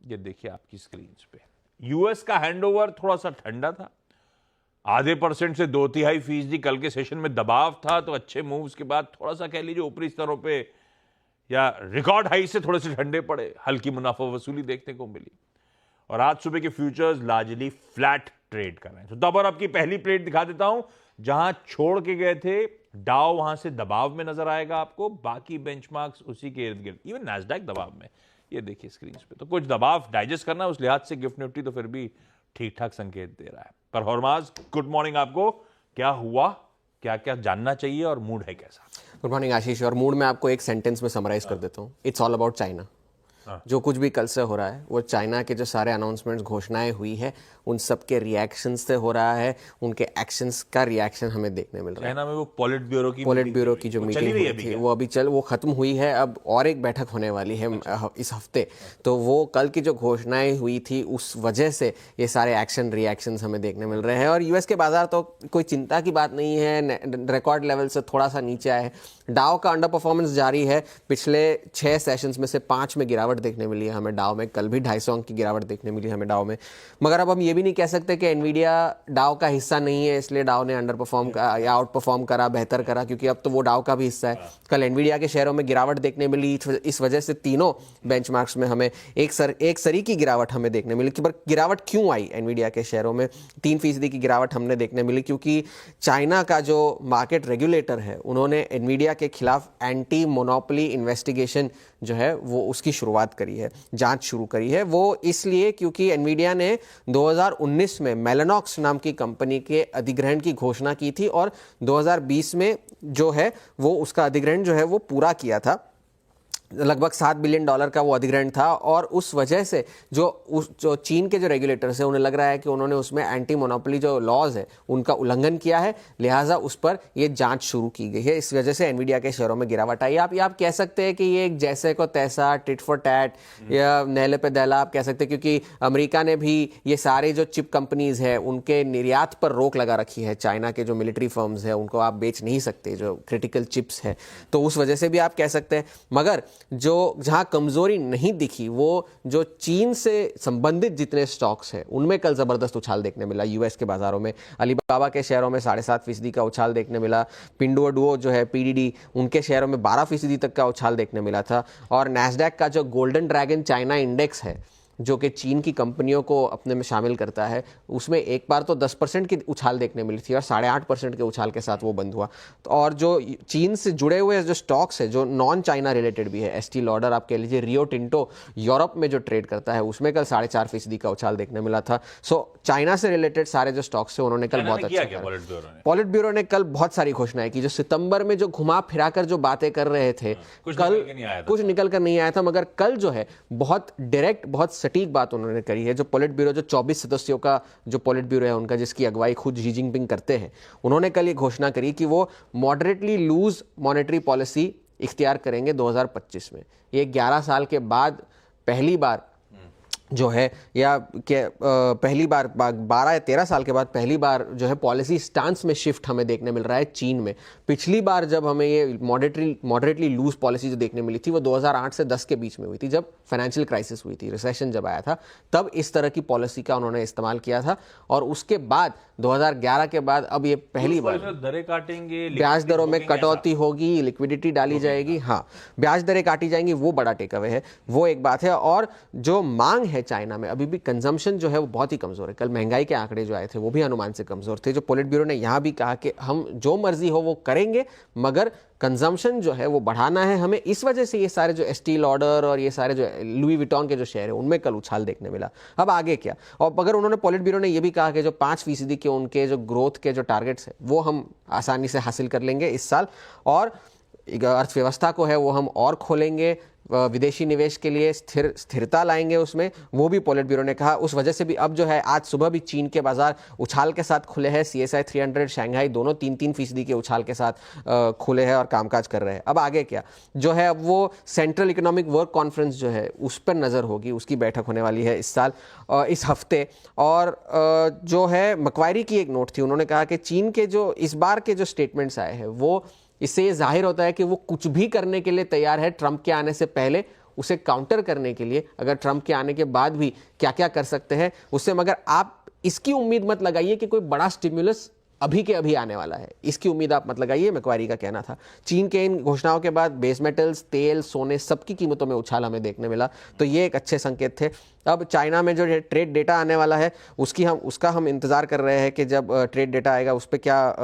ये देखिए आपकी स्क्रीन पे, यूएस का हैंडओवर थोड़ा सा ठंडा था, आधे % से 2.5% कल के सेशन में दबाव था, तो अच्छे मूव्स के बाद थोड़ा सा कह लीजिए ऊपरी स्तरों पे या रिकॉर्ड हाई से थोड़े से ठंडे पड़े, हल्की मुनाफा वसूली देखने को मिली और आज सुबह के फ्यूचर्स लार्जली फ्लैट ट्रेड कर रहे हैं। तो तब और आपकी पहली प्लेट दिखा देता हूं, जहां छोड़ के गए थे डाउ वहां से दबाव में नजर आएगा आपको, बाकी बेंचमार्क्स उसी के इर्द गिर्द, इवन नैस्डैक दबाव में। ये देखिए स्क्रीन पे, तो कुछ दबाव डाइजेस्ट करना है उस लिहाज से गिफ्ट निफ्टी तो फिर भी ठीक ठाक संकेत दे रहा है। पर हरमाज, गुड मॉर्निंग आपको, क्या हुआ, क्या क्या जानना चाहिए और मूड है कैसा? गुड मॉर्निंग आशीष। और मूड में आपको एक सेंटेंस में समराइज कर देता हूँ, इट्स ऑल अबाउट चाइना। जो कुछ भी कल से हो रहा है वो चाइना के जो सारे अनाउंसमेंट्स, घोषणाएं हुई है, उन सब के रिएक्शन से हो रहा है, उनके एक्शंस का रिएक्शन हमें देखने मिल रहा है। चाइना में वो पॉलिट ब्यूरो की जो मीटिंग हुई थी वो अभी वो खत्म हुई है, अब और एक बैठक होने वाली है इस हफ्ते। तो वो कल की जो घोषणाएं हुई थी उस वजह से ये सारे एक्शन रिएक्शंस हमें देखने मिल रहे हैं। और यूएस के बाजार तो कोई चिंता की बात नहीं है, रिकॉर्ड लेवल से थोड़ा सा नीचे आए। डाउ का अंडर परफॉर्मेंस जारी है, पिछले 6 सेशंस में से 5 में गिरावट देखने मिली है हमें डाउ में। कल भी 250 अंक की गिरावट देखने मिली हमें डाउ में। मगर अब हम ये भी नहीं कह सकते कि एनवीडिया डाउ का हिस्सा नहीं है, इसलिए डाउ ने अंडर परफॉर्म या आउट परफॉर्म करा, बेहतर करा, क्योंकि अब तो वो डाउ का भी हिस्सा है। कल एनवीडिया के शेयरों में गिरावट देखने मिली, इस वजह से तीनों बेंचमार्क्स में हमें एक सरी की गिरावट हमें देखने मिली। पर गिरावट क्यों आई एनवीडिया के शेयरों में? 3% की गिरावट हमने देखने मिली क्योंकि चाइना का जो मार्केट रेगुलेटर है उन्होंने एनवीडिया के खिलाफ एंटी मोनोपोली इन्वेस्टिगेशन जो है वो उसकी शुरुआत करी है, जांच शुरू करी है। वो इसलिए क्योंकि एनवीडिया ने 2019 में मेलानॉक्स नाम की कंपनी के अधिग्रहण की घोषणा की थी और 2020 में जो है वो उसका अधिग्रहण जो है वो पूरा किया था। लगभग $7 बिलियन का वो अधिग्रहण था और उस वजह से जो चीन के जो रेगुलेटर्स हैं उन्हें लग रहा है कि उन्होंने उसमें एंटी मोनोपोली जो लॉज है उनका उल्लंघन किया है, लिहाजा उस पर ये जांच शुरू की गई है। इस वजह से एनवीडिया के शेयरों में गिरावट आई। आप कह सकते हैं कि ये एक जैसे को तैसा, टिट फॉर टैट या नहले पे दहला आप कह सकते हैं, क्योंकि अमेरिका ने भी ये सारे जो चिप कंपनीज है उनके निर्यात पर रोक लगा रखी है। चाइना के जो मिलिट्री फर्म्स है उनको आप बेच नहीं सकते, जो क्रिटिकल चिप्स है, तो उस वजह से भी आप कह सकते हैं। मगर जो जहां कमजोरी नहीं दिखी वो जो चीन से संबंधित जितने स्टॉक्स हैं उनमें कल जबरदस्त उछाल देखने मिला। यूएस के बाजारों में अलीबाबा के शेयरों में 7.5% का उछाल देखने मिला। पिंडुओडुओ जो है पीडीडी, उनके शेयरों में 12% तक का उछाल देखने मिला था। और नैस्डैक का जो गोल्डन ड्रैगन चाइना इंडेक्स है जो कि चीन की कंपनियों को अपने में शामिल करता है, उसमें एक बार तो 10% की उछाल देखने मिली थी और 8.5% के उछाल के साथ वो बंद हुआ। तो और जो चीन से जुड़े हुए जो स्टॉक्स है जो नॉन चाइना रिलेटेड भी है, एस्टी लॉडर आप कह लीजिए, रियो टिंटो यूरोप में जो ट्रेड करता है उसमें कल 4.5% का उछाल देखने मिला था। सो चाइना से रिलेटेड सारे जो स्टॉक्स है उन्होंने कल बहुत अच्छा किया। पॉलिट ब्यूरो ने कल बहुत सारी घोषणाएं की। जो सितंबर में जो घुमा फिरा कर जो बातें कर रहे थे, कल कुछ निकल कर नहीं आया था, मगर कल जो है बहुत डायरेक्ट, बहुत सटीक बात उन्होंने करी है। जो पॉलिट ब्यूरो, जो 24 सदस्यों का जो पॉलिट ब्यूरो है उनका, जिसकी अगुवाई खुद शी जिनपिंग करते हैं, उन्होंने कल ये घोषणा करी कि वो मॉडरेटली लूज मॉनेटरी पॉलिसी इख्तियार करेंगे 2025 में। ये 11 साल के बाद पहली बार जो है, या पहली बार 12 या 13 साल के बाद पहली बार जो है पॉलिसी स्टांस में शिफ्ट हमें देखने मिल रहा है चीन में। पिछली बार जब हमें ये मॉडरेटली लूज पॉलिसी जो देखने मिली थी वो 2008 से 10 के बीच में हुई थी, जब फाइनेंशियल क्राइसिस हुई थी, रिसेशन जब आया था, तब इस तरह की पॉलिसी का उन्होंने इस्तेमाल किया था। और उसके बाद 2011 के बाद अब ये पहली बार दरें काटेंगे, ब्याज दरों में कटौती होगी, लिक्विडिटी डाली जाएगी। हाँ, ब्याज दरें काटी जाएंगी, वो बड़ा टेक अवे है, वो एक बात है। और जो मांग है चाइना में, अभी भी कंजम्पशन जो है वो बहुत ही कमजोर है। कल महंगाई के आंकड़े जो आए थे वो भी अनुमान से कमजोर थे। जो पॉलिट ब्यूरो ने यहाँ भी कहा कि हम जो मर्जी हो वो करेंगे, मगर कंजम्पशन जो है वो बढ़ाना है हमें। इस वजह से ये सारे जो एस्टी लॉडर और ये सारे जो लुई विटॉन के जो शेयर है उनमें कल उछाल देखने मिला। अब आगे क्या? और अगर उन्होंने, पॉलिट ब्यूरो ने ये भी कहा कि जो 5% के उनके जो ग्रोथ के जो टारगेट्स है वो हम आसानी से हासिल कर लेंगे इस साल, और अर्थव्यवस्था को है वो हम और खोलेंगे, विदेशी निवेश के लिए स्थिरता लाएंगे उसमें, वो भी पॉलिट ब्यूरो ने कहा। उस वजह से भी अब जो है आज सुबह भी चीन के बाजार उछाल के साथ खुले हैं। CSI 300, शंघाई दोनों 3-3% के उछाल के साथ खुले हैं और कामकाज कर रहे हैं। अब आगे क्या जो है, अब वो सेंट्रल इकोनॉमिक वर्क कॉन्फ्रेंस जो है उस पर नज़र होगी, उसकी बैठक होने वाली है इस साल, इस हफ्ते। और जो है मक्वारी की एक नोट थी, उन्होंने कहा कि चीन के जो इस बार के जो स्टेटमेंट्स आए हैं वो, इससे ये जाहिर होता है कि वो कुछ भी करने के लिए तैयार है ट्रंप के आने से पहले उसे काउंटर करने के लिए अगर ट्रंप के आने के बाद भी क्या क्या कर सकते हैं उससे, मगर आप इसकी उम्मीद मत लगाइए कि कोई बड़ा स्टिमुलस अभी के अभी आने वाला है, इसकी उम्मीद आप मत लगाइए, मैक्वारी का कहना था। चीन के इन घोषणाओं के बाद बेस मेटल्स, तेल, सोने सबकी कीमतों में उछाल हमें देखने मिला, तो ये एक अच्छे संकेत थे। अब चाइना में जो ट्रेड डेटा आने वाला है उसका हम इंतज़ार कर रहे हैं कि जब ट्रेड डेटा आएगा उस पर क्या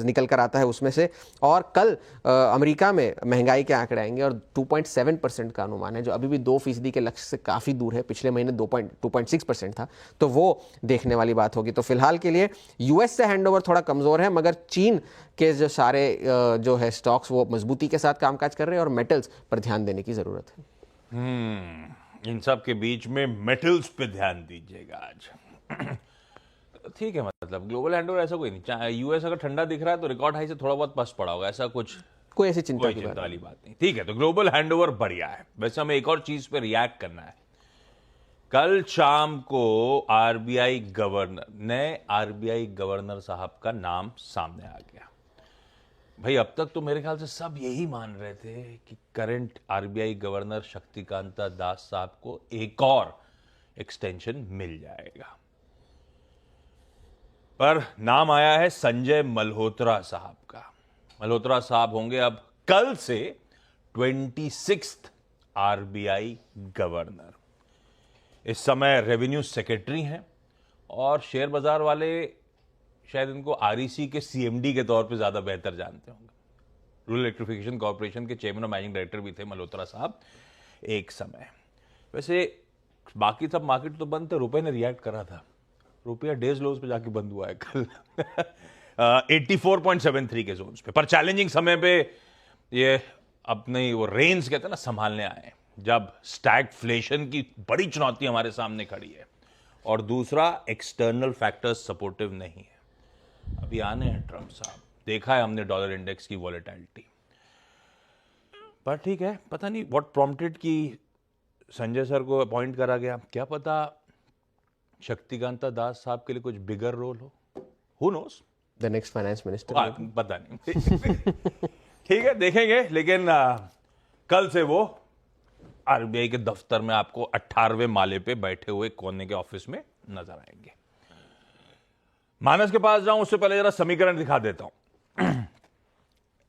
निकल कर आता है उसमें से। और कल अमेरिका में महंगाई के आंकड़े आएंगे और 2.7% का अनुमान है, जो अभी भी 2% के लक्ष्य से काफ़ी दूर है। पिछले महीने 2.6% था, तो वो देखने वाली बात होगी। तो फिलहाल के लिए यूएस से हैंडओवर थोड़ा कमज़ोर है, मगर चीन के जो सारे जो है स्टॉक्स वो मजबूती के साथ कामकाज कर रहे हैं और मेटल्स पर ध्यान देने की ज़रूरत है। इन सब के बीच में मेटल्स पे ध्यान दीजिएगा आज। ठीक है, मतलब ग्लोबल हैंडओवर ऐसा कोई नहीं, यूएस अगर ठंडा दिख रहा है तो रिकॉर्ड हाई से थोड़ा बहुत पस पड़ा होगा, ऐसा कुछ कोई ऐसी चिंता वाली बात नहीं। ठीक है, तो ग्लोबल हैंडओवर बढ़िया है। वैसे हमें एक और चीज पे रिएक्ट करना है। कल शाम को आरबीआई गवर्नर साहब का नाम सामने आ गया। भाई अब तक तो मेरे ख्याल से सब यही मान रहे थे कि करंट आरबीआई गवर्नर शक्तिकांता दास साहब को एक और एक्सटेंशन मिल जाएगा, पर नाम आया है संजय मल्होत्रा साहब का। मल्होत्रा साहब होंगे अब कल से 26th आरबीआई गवर्नर। इस समय रेवेन्यू सेक्रेटरी हैं और शेयर बाजार वाले शायद इनको आरईसी के सीएमडी के तौर पे ज्यादा बेहतर जानते होंगे। रूरल इलेक्ट्रिफिकेशन कॉर्पोरेशन के चेयरमैन और मैनेजिंग डायरेक्टर भी थे मल्होत्रा साहब एक समय। वैसे बाकी सब मार्केट तो बंद थे, रुपए ने रिएक्ट करा था। रुपया डेज लोज पे जाके बंद हुआ है कल 84.73 के जोन्स पे, पर चैलेंजिंग समय पे ये अपने वो रेंज कहते हैं ना संभालने आए, जब स्टैगफ्लेशन की बड़ी चुनौती हमारे सामने खड़ी है और दूसरा एक्सटर्नल फैक्टर्स सपोर्टिव नहीं है। अभी आने हैं ट्रंप साहब, देखा है हमने डॉलर इंडेक्स की वॉलेटिलिटी, पर ठीक है, पता नहीं व्हाट प्रॉम्प्टेड कि संजय सर को अपॉइंट करा गया। क्या पता शक्तिकांता दास साहब के लिए कुछ बिगर रोल हो, who knows, the next finance minister, पता नहीं। ठीक है, देखेंगे। लेकिन कल से वो आरबीआई के दफ्तर में आपको 18वें माले पे बैठे हुए कोने के ऑफिस में नजर आएंगे। मानस के पास जाऊं उससे पहले जरा समीकरण दिखा देता हूं।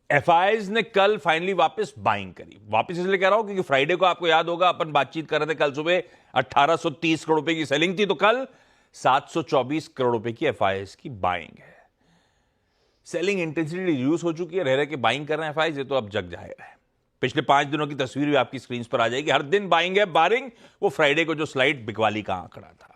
एफआईज ने कल फाइनली वापस बाइंग करी। वापस इसलिए कह रहा हूं क्योंकि फ्राइडे को आपको याद होगा अपन बातचीत कर रहे थे, कल सुबह 1830 करोड़ रुपए की सेलिंग थी, तो कल 724 करोड़ रुपए की एफआईज की बाइंग है। सेलिंग इंटेंसिटी रिड्यूस हो चुकी है, रह रहे के बाइंग कर रहे हैं एफआईज, ये तो अब जग जाएगा। पिछले 5 दिनों की तस्वीर भी आपकी स्क्रीन पर आ जाएगी। हर दिन बाइंग है, बारिंग वो फ्राइडे को जो स्लाइड बिकवाली का आंकड़ा था।